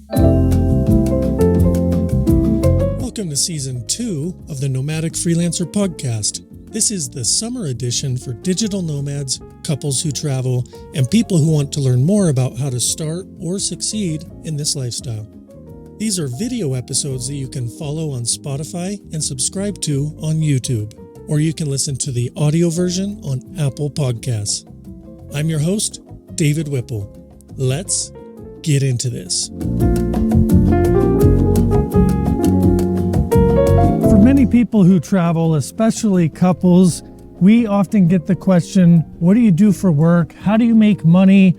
Welcome to Season 2 of the Nomadic Freelancer Podcast. This is the summer edition for digital nomads, couples who travel, and people who want to learn more about how to start or succeed in this lifestyle. These are video episodes that you can follow on Spotify and subscribe to on YouTube, or you can listen to the audio version on Apple Podcasts. I'm your host, David Whipple. Let's get into this. For many people who travel, especially couples, we often get the question, what do you do for work? How do you make money?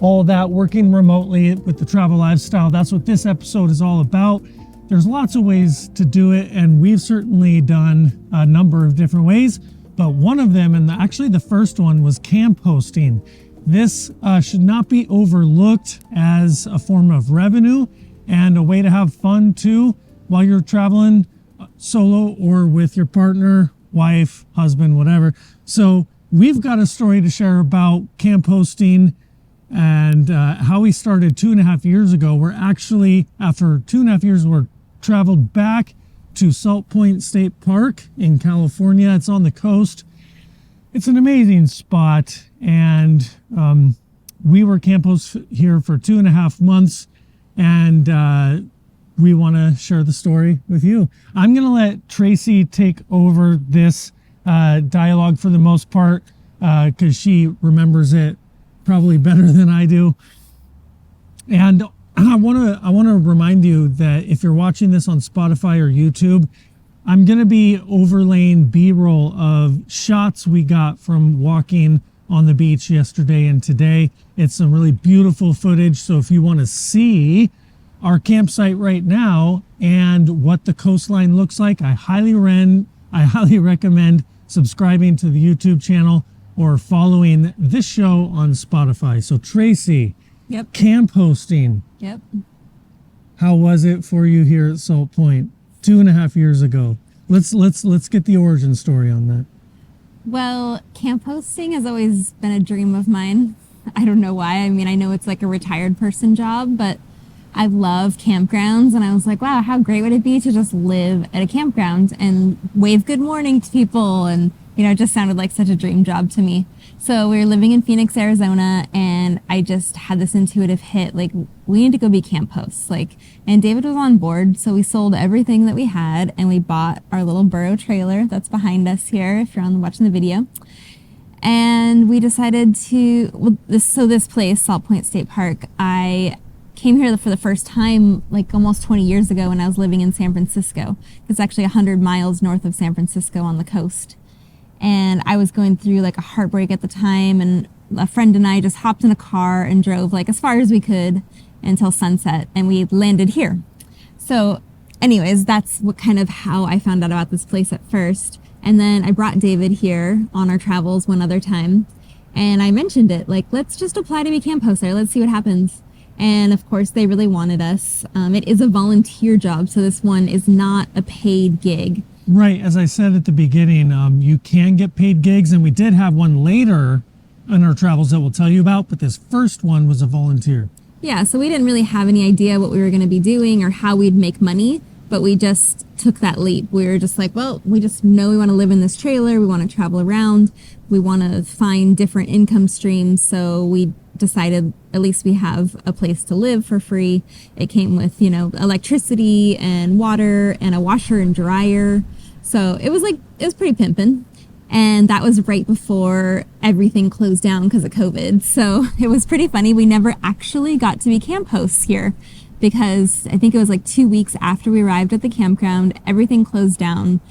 All that, working remotely with the travel lifestyle. That's what this episode is all about. There's lots of ways to do it, and we've certainly done a number of different ways, but one of them, and actually the first one, was camp hosting. This should not be overlooked as a form of revenue and a way to have fun too while you're traveling solo or with your partner, wife, husband, whatever. So we've got a story to share about camp hosting and how we started 2.5 years ago. We're actually, after 2.5 years, we're traveled back to Salt Point State Park in California. It's on the coast. It's an amazing spot, and we were camp hosts here for 2.5 months, and we want to share the story with you. I'm going to let Tracy take over this dialogue for the most part, because she remembers it probably better than I do. And I want to remind you that if you're watching this on Spotify or YouTube, I'm going to be overlaying B-roll of shots we got from walking on the beach yesterday and today. It's some really beautiful footage. So if you want to see our campsite right now and what the coastline looks like, I highly recommend subscribing to the YouTube channel or following this show on Spotify. So Tracy, Yep. Camp hosting. Yep. How was it for you here at Salt Point 2.5 years ago? Let's get the origin story on that. Well, camp hosting has always been a dream of mine. I don't know why. I mean, I know it's like a retired person job, but I love campgrounds, and I was like, wow, how great would it be to just live at a campground and wave good morning to people, and it just sounded like such a dream job to me. So we were living in Phoenix, Arizona, and I just had this intuitive hit, like, we need to go be camp hosts. And David was on board, so we sold everything that we had, and we bought our little burro trailer that's behind us here, if you're watching the video. And we decided to, this place, Salt Point State Park, I came here for the first time like almost 20 years ago when I was living in San Francisco. It's actually 100 miles north of San Francisco on the coast. And I was going through like a heartbreak at the time, and a friend and I just hopped in a car and drove like as far as we could until sunset, and we landed here. So anyways, that's what kind of how I found out about this place at first. And then I brought David here on our travels one other time, and I mentioned it, like, let's just apply to be camp host there. Let's see what happens. And of course they really wanted us. It is a volunteer job, so this one is not a paid gig. Right, as I said at the beginning, you can get paid gigs, and we did have one later in our travels that we'll tell you about, but this first one was a volunteer. Yeah, so we didn't really have any idea what we were going to be doing or how we'd make money, but we just took that leap. We were just like, well, we just know we want to live in this trailer, we want to travel around, we want to find different income streams, so we decided at least we have a place to live for free. It came with, electricity and water and a washer and dryer. So it was pretty pimpin'. And that was right before everything closed down because of COVID. So it was pretty funny. We never actually got to be camp hosts here because I think it was like 2 weeks after we arrived at the campground, everything closed down.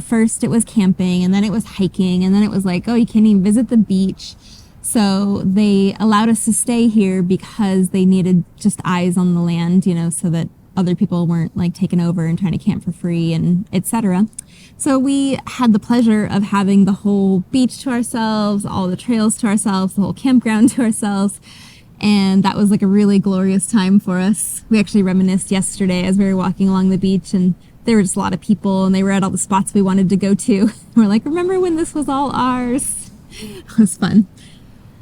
First it was camping, and then it was hiking, and then it was like, oh, you can't even visit the beach. So they allowed us to stay here because they needed just eyes on the land, so that other people weren't like taking over and trying to camp for free and etc. So we had the pleasure of having the whole beach to ourselves, all the trails to ourselves, the whole campground to ourselves. And that was like a really glorious time for us. We actually reminisced yesterday as we were walking along the beach, and there were just a lot of people, and they were at all the spots we wanted to go to. We're like, remember when this was all ours? It was fun.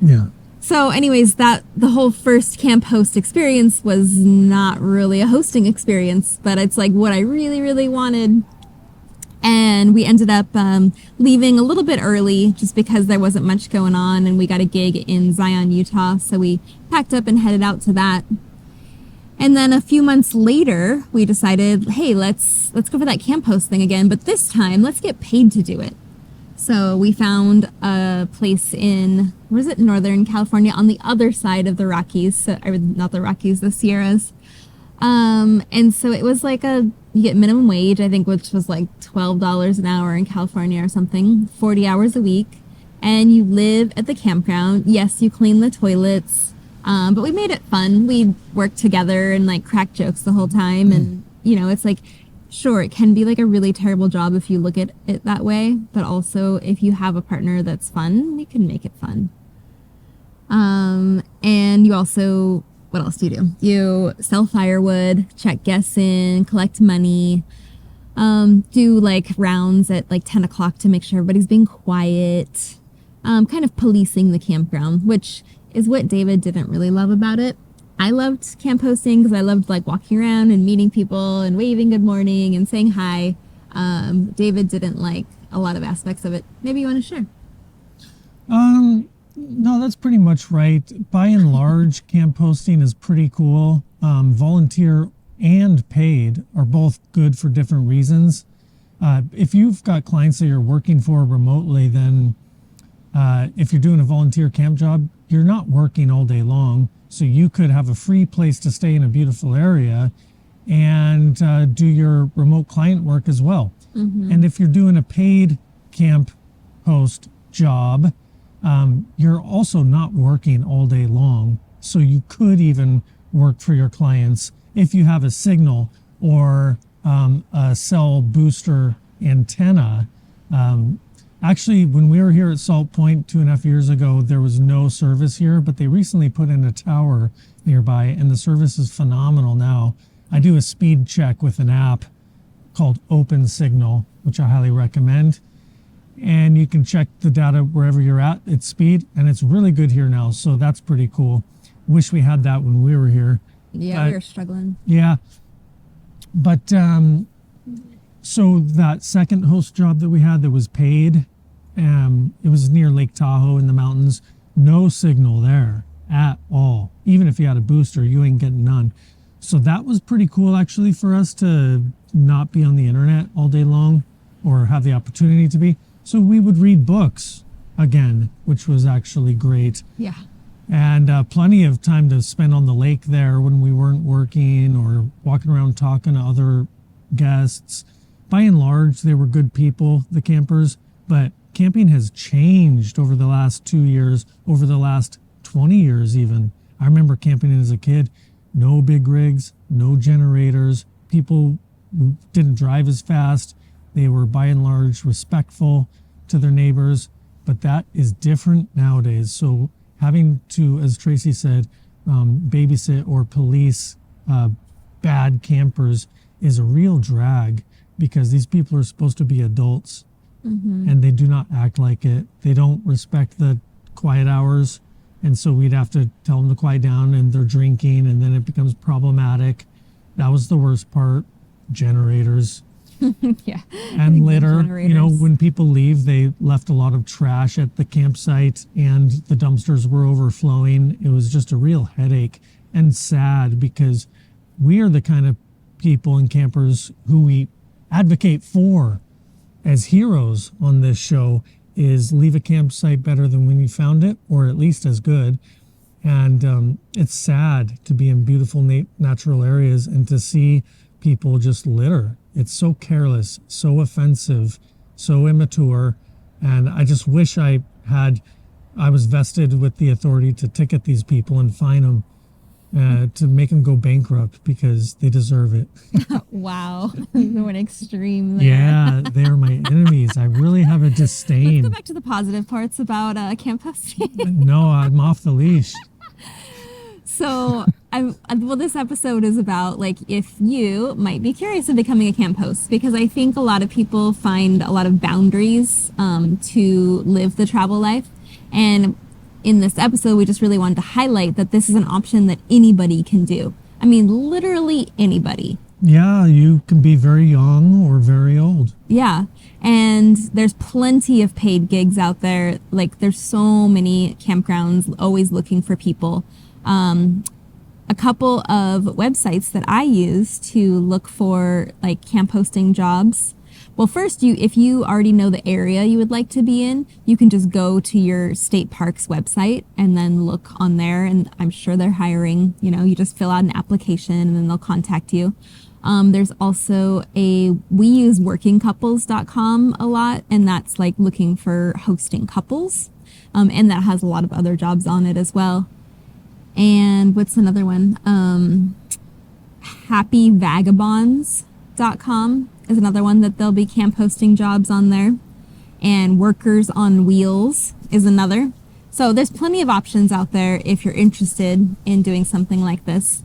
Yeah. So anyways, that the whole first camp host experience was not really a hosting experience, but it's like what I really, really wanted. And we ended up leaving a little bit early just because there wasn't much going on, and we got a gig in Zion, Utah. So we packed up and headed out to that. And then a few months later, we decided, hey, let's go for that camp host thing again, but this time let's get paid to do it. So we found a place in, where is it, Northern California, on the other side of the Rockies. So, not the Rockies, the Sierras. And so it was like you get minimum wage, I think, which was like $12 an hour in California or something, 40 hours a week. And you live at the campground. Yes, you clean the toilets. But we made it fun. We worked together and like cracked jokes the whole time. And, you know, it's like, sure, it can be like a really terrible job if you look at it that way. But also if you have a partner that's fun, you can make it fun. And you also, what else do you do? You sell firewood, check guests in, collect money, do like rounds at like 10 o'clock to make sure everybody's being quiet, kind of policing the campground, which is what David didn't really love about it. I loved camp hosting because I loved like walking around and meeting people and waving good morning and saying hi. David didn't like a lot of aspects of it. Maybe you want to share? No, that's pretty much right. By and large, camp hosting is pretty cool. Volunteer and paid are both good for different reasons. If you've got clients that you're working for remotely, then if you're doing a volunteer camp job, you're not working all day long. So you could have a free place to stay in a beautiful area and do your remote client work as well. Mm-hmm. And if you're doing a paid camp host job, you're also not working all day long. So you could even work for your clients if you have a signal or a cell booster antenna. Actually, when we were here at Salt Point 2.5 years ago, there was no service here, but they recently put in a tower nearby and the service is phenomenal now. I do a speed check with an app called Open Signal, which I highly recommend. And you can check the data wherever you're at, its speed, and it's really good here now. So that's pretty cool. Wish we had that when we were here. Yeah, we were struggling. Yeah. But so that second host job that we had that was paid, it was near Lake Tahoe in the mountains. No signal there at all. Even if you had a booster, you ain't getting none. So that was pretty cool actually for us to not be on the internet all day long or have the opportunity to be. So we would read books again, which was actually great. Yeah. And plenty of time to spend on the lake there when we weren't working or walking around talking to other guests. By and large, they were good people, the campers, but camping has changed over the last 2 years, over the last 20 years even. I remember camping as a kid, no big rigs, no generators. People didn't drive as fast. They were by and large respectful to their neighbors, but that is different nowadays. So having to, as Tracy said, babysit or police bad campers is a real drag because these people are supposed to be adults. Mm-hmm. And they do not act like it. They don't respect the quiet hours. And so we'd have to tell them to quiet down and they're drinking and then it becomes problematic. That was the worst part. Generators. Yeah. And litter. You know, when people leave, they left a lot of trash at the campsite and the dumpsters were overflowing. It was just a real headache and sad because we are the kind of people and campers who we advocate for as heroes on this show is leave a campsite better than when you found it, or at least as good. And it's sad to be in beautiful natural areas and to see people just litter. It's so careless, so offensive, so immature. And I just wish I was vested with the authority to ticket these people and fine them. To make them go bankrupt because they deserve it. Wow. You went extreme there. Yeah, they are my enemies. I really have a disdain. Let's go back to the positive parts about camp hosting. No, I'm off the leash. So, this episode is about like if you might be curious of becoming a camp host, because I think a lot of people find a lot of boundaries to live the travel life. And in this episode, we just really wanted to highlight that this is an option that anybody can do. I mean, literally anybody. Yeah, you can be very young or very old. Yeah. And there's plenty of paid gigs out there. Like, there's so many campgrounds always looking for people. A couple of websites that I use to look for like camp hosting jobs. Well, first, if you already know the area you would like to be in, you can just go to your state parks website and then look on there, and I'm sure they're hiring. You know, you just fill out an application and then they'll contact you. There's also we use workingcouples.com a lot, and that's like looking for hosting couples. And that has a lot of other jobs on it as well. And what's another one? happyvagabonds.com is another one that there'll be camp hosting jobs on there. And Workers on Wheels is another. So there's plenty of options out there if you're interested in doing something like this.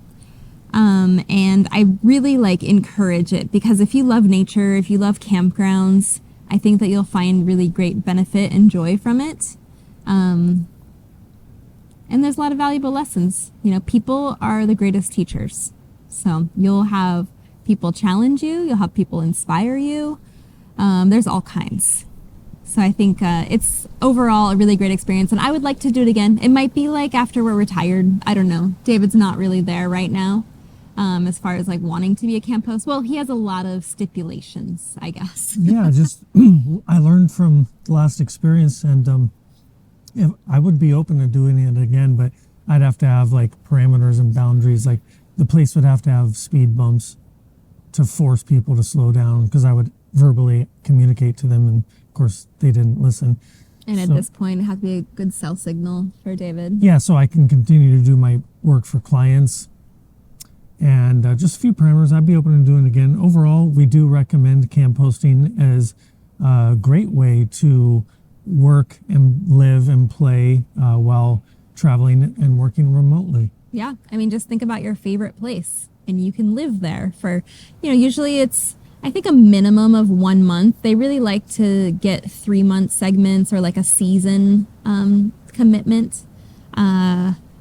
And I really encourage it, because if you love nature, if you love campgrounds, I think that you'll find really great benefit and joy from it. And there's a lot of valuable lessons. You know, people are the greatest teachers. So you'll have people challenge you. You'll have people inspire you. There's all kinds. So I think it's overall a really great experience. And I would like to do it again. It might be like after we're retired. I don't know. David's not really there right now as far as wanting to be a camp host. Well, he has a lot of stipulations, I guess. Yeah, just I learned from the last experience, and if I would be open to doing it again, but I'd have to have parameters and boundaries. Like the place would have to have speed bumps to force people to slow down, because I would verbally communicate to them, and of course they didn't listen. And at this point, it has to be a good cell signal for David. Yeah, so I can continue to do my work for clients. And just a few parameters. I'd be open to doing it again. Overall, we do recommend camp hosting as a great way to work and live and play while traveling and working remotely. Yeah, I mean, just think about your favorite place, and you can live there for, usually it's, I think, a minimum of 1 month. They really like to get 3-month segments or a season commitment.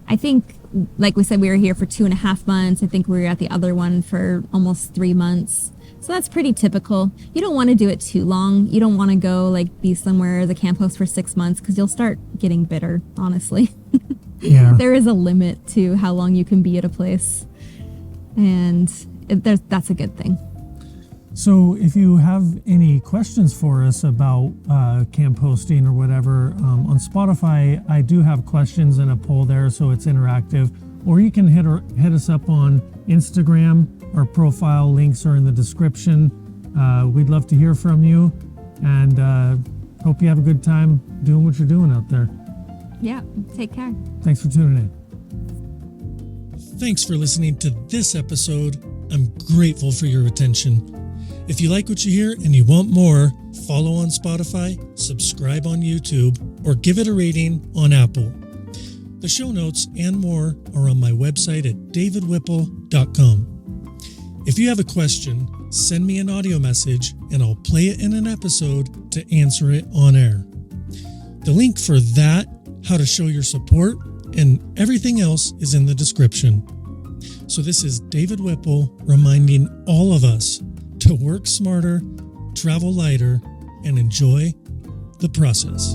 I think, like we said, we were here for 2.5 months. I think we were at the other one for almost 3 months. So that's pretty typical. You don't want to do it too long. You don't want to go be somewhere as a camp host for 6 months, because you'll start getting bitter, honestly. Yeah. There is a limit to how long you can be at a place. And that's a good thing. So if you have any questions for us about camp hosting or whatever, on Spotify, I do have questions and a poll there, so it's interactive. Or you can hit us up on Instagram. Our profile links are in the description. We'd love to hear from you, and hope you have a good time doing what you're doing out there. Yeah, take care. Thanks for tuning in. Thanks for listening to this episode. I'm grateful for your attention. If you like what you hear and you want more, follow on Spotify, subscribe on YouTube, or give it a rating on Apple. The show notes and more are on my website at davidwhipple.com. If you have a question, send me an audio message and I'll play it in an episode to answer it on air. The link for that, how to show your support, and everything else is in the description. So this is David Whipple reminding all of us to work smarter, travel lighter, and enjoy the process.